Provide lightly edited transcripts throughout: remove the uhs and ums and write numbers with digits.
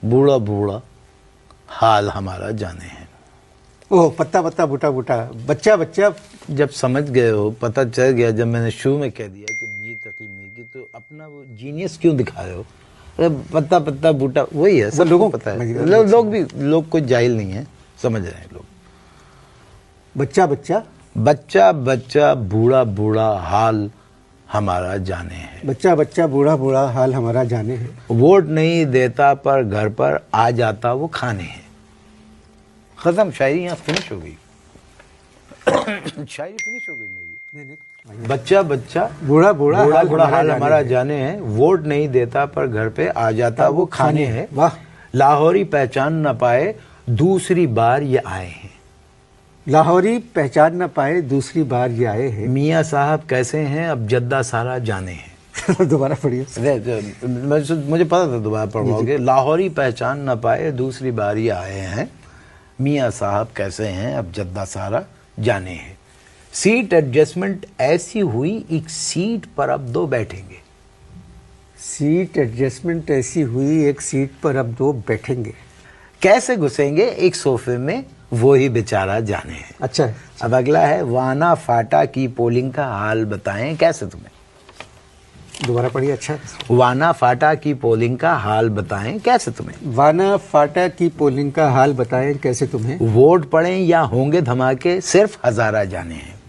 बूढ़ा बूढ़ा हाल हमारा जाने हैं। ओह, पत्ता पत्ता बूटा बूटा, बच्चा बच्चा। जब समझ गए हो, पता चल गया, जब मैंने शुरू में कह दिया कि मी तकी मी की, तो अपना वो जीनियस क्यों दिखा रहे हो? अरे पत्ता पत्ता बूटा वही है, सब लोगों को पता है। लोग कोई जाहिल नहीं है, समझ रहे हैं लोग। बच्चा बच्चा बच्चा बच्चा बूढ़ा बूढ़ा हाल हमारा जाने है। बच्चा बच्चा बूढ़ा बूढ़ा हाल हमारा जाने है। वोट नहीं देता पर घर पर आ जाता वो खाने हैं। खत्म, शायरी यहाँ फिनिश हो गई। शायरी फिनिश हो गई मेरी। बच्चा बच्चा बूढ़ा बूढ़ा बूढ़ा बूढ़ा हाल हमारा जाने हैं। वोट नहीं देता पर घर पे आ जाता वो खाने हैं। वाह। लाहौरी पहचान न पाए दूसरी बार ये आए हैं। लाहौरी पहचान न पाए दूसरी बार ये आए हैं। मियाँ साहब कैसे हैं अब जद्दा सारा जाने हैं। दोबारा पढ़िए। मुझे पता था दोबारा पढ़वाओगे। लाहौरी पहचान न पाए दूसरी बार ये आए हैं। मियाँ साहब कैसे हैं अब जद्दा सारा जाने हैं। सीट एडजस्टमेंट ऐसी हुई एक सीट पर अब दो बैठेंगे। सीट एडजस्टमेंट ऐसी हुई एक सीट पर अब दो बैठेंगे। कैसे घुसेंगे एक सोफे में वो ही बेचारा जाने हैं। अच्छा है। अब अगला है, वाना फाटा की पोलिंग का हाल बताएं कैसे तुम्हें। दोबारा पढ़िए। अच्छा। वाना फाटा की पोलिंग का हाल बताएं कैसे तुम्हें। वाना फाटा की पोलिंग का हाल बताएं कैसे तुम्हें। वोट पड़ें या होंगे धमाके सिर्फ हजारा जाने हैं।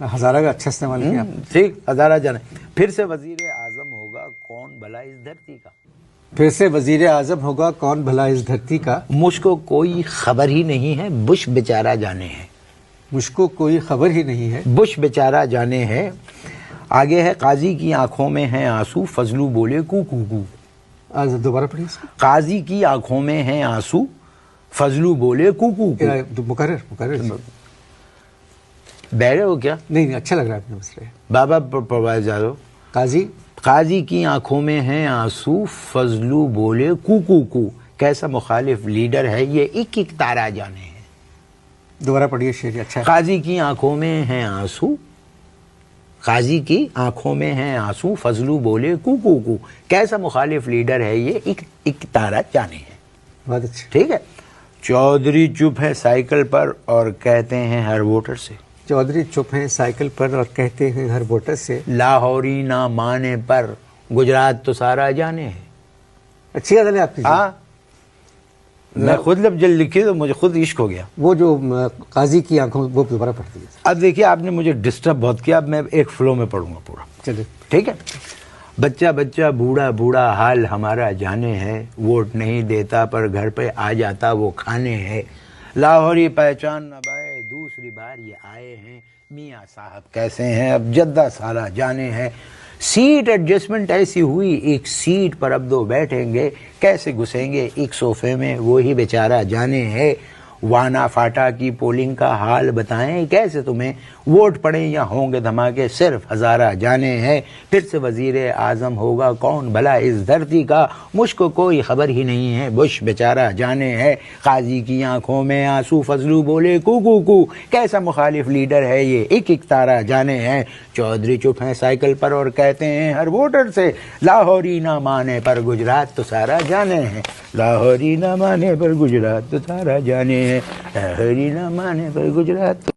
हजारा का अच्छा इस्तेमाल किया। ठीक, हजारा जाने। फिर से वजीर आजम होगा कौन भला इस धरती का। फिर से वजीर आजम होगा कौन भला इस धरती का। मुझको कोई खबर ही नहीं है बुश बेचारा जाने हैं। मुझको कोई खबर ही नहीं है बुश बेचारा जाने हैं। आगे है, काजी की आंखों में हैं आंसू फजलू बोले कू कू कू। आज दोबारा पढ़िए। काजी की आंखों में हैं आंसू फजलू बोले कू कू कू। मुकर्रर बह रहे हो क्या? नहीं, अच्छा लग रहा है आपने बस रहे। बाबा पढ़वाए जा रहे हो। काजी की आंखों में हैं आंसू फजलू बोले कू कू कू। कैसा मुखालिफ लीडर है ये एक एक तारा जाने हैं। दोबारा पढ़िए शेर। अच्छा। काजी की आंखों में हैं आंसू, काजी की आंखों में हैं आंसू फजलू बोले कू कू कू। कैसा मुखालिफ लीडर है ये एक एक तारा जाने हैं। बहुत अच्छा। ठीक है। चौधरी चुप है साइकिल पर और कहते हैं हर वोटर से। चौधरी चुप हैं साइकिल पर और कहते हैं हर वोटर से। लाहौरी ना माने पर गुजरात तो सारा जाने है। अच्छी गजल है आपकी। हाँ, मैं खुद जब लिखी तो मुझे खुद इश्क हो गया। वो जो काजी की आंखों, वो दोबारा पढ़ दीजिए। अब देखिए, आपने मुझे डिस्टर्ब बहुत किया। अब मैं एक फ्लो में पढ़ूंगा पूरा। चलिए ठीक है। बच्चा बच्चा बूढ़ा बूढ़ा हाल हमारा जाने है। वोट नहीं देता पर घर पे आ जाता वो खाने है। लाहौरी पहचान न पाए दूसरी बार ये आए हैं। मियाँ साहब कैसे हैं अब जद्दा सारा जाने हैं। सीट एडजस्टमेंट ऐसी हुई एक सीट पर अब दो बैठेंगे। कैसे घुसेंगे एक सोफे में वो ही बेचारा जाने है। वाना फाटा की पोलिंग का हाल बताएं कैसे तुम्हें। वोट पड़ें या होंगे धमाके सिर्फ हजारा जाने हैं। फिर से वजीर आजम होगा कौन भला इस धरती का। मुझको कोई खबर ही नहीं है बुश बेचारा जाने है। काजी की आंखों में आंसू फजलू बोले कू कू कू। कैसा मुखालिफ लीडर है ये एक एक तारा जाने हैं। चौधरी चुप हैं साइकिल पर और कहते हैं हर वोटर से। लाहौरी ना माने पर गुजरात तो सारा जाने हैं। लाहौरी ना माने पर गुजरात तो सारा जाने हैं। लाहौरी ना माने पर गुजरात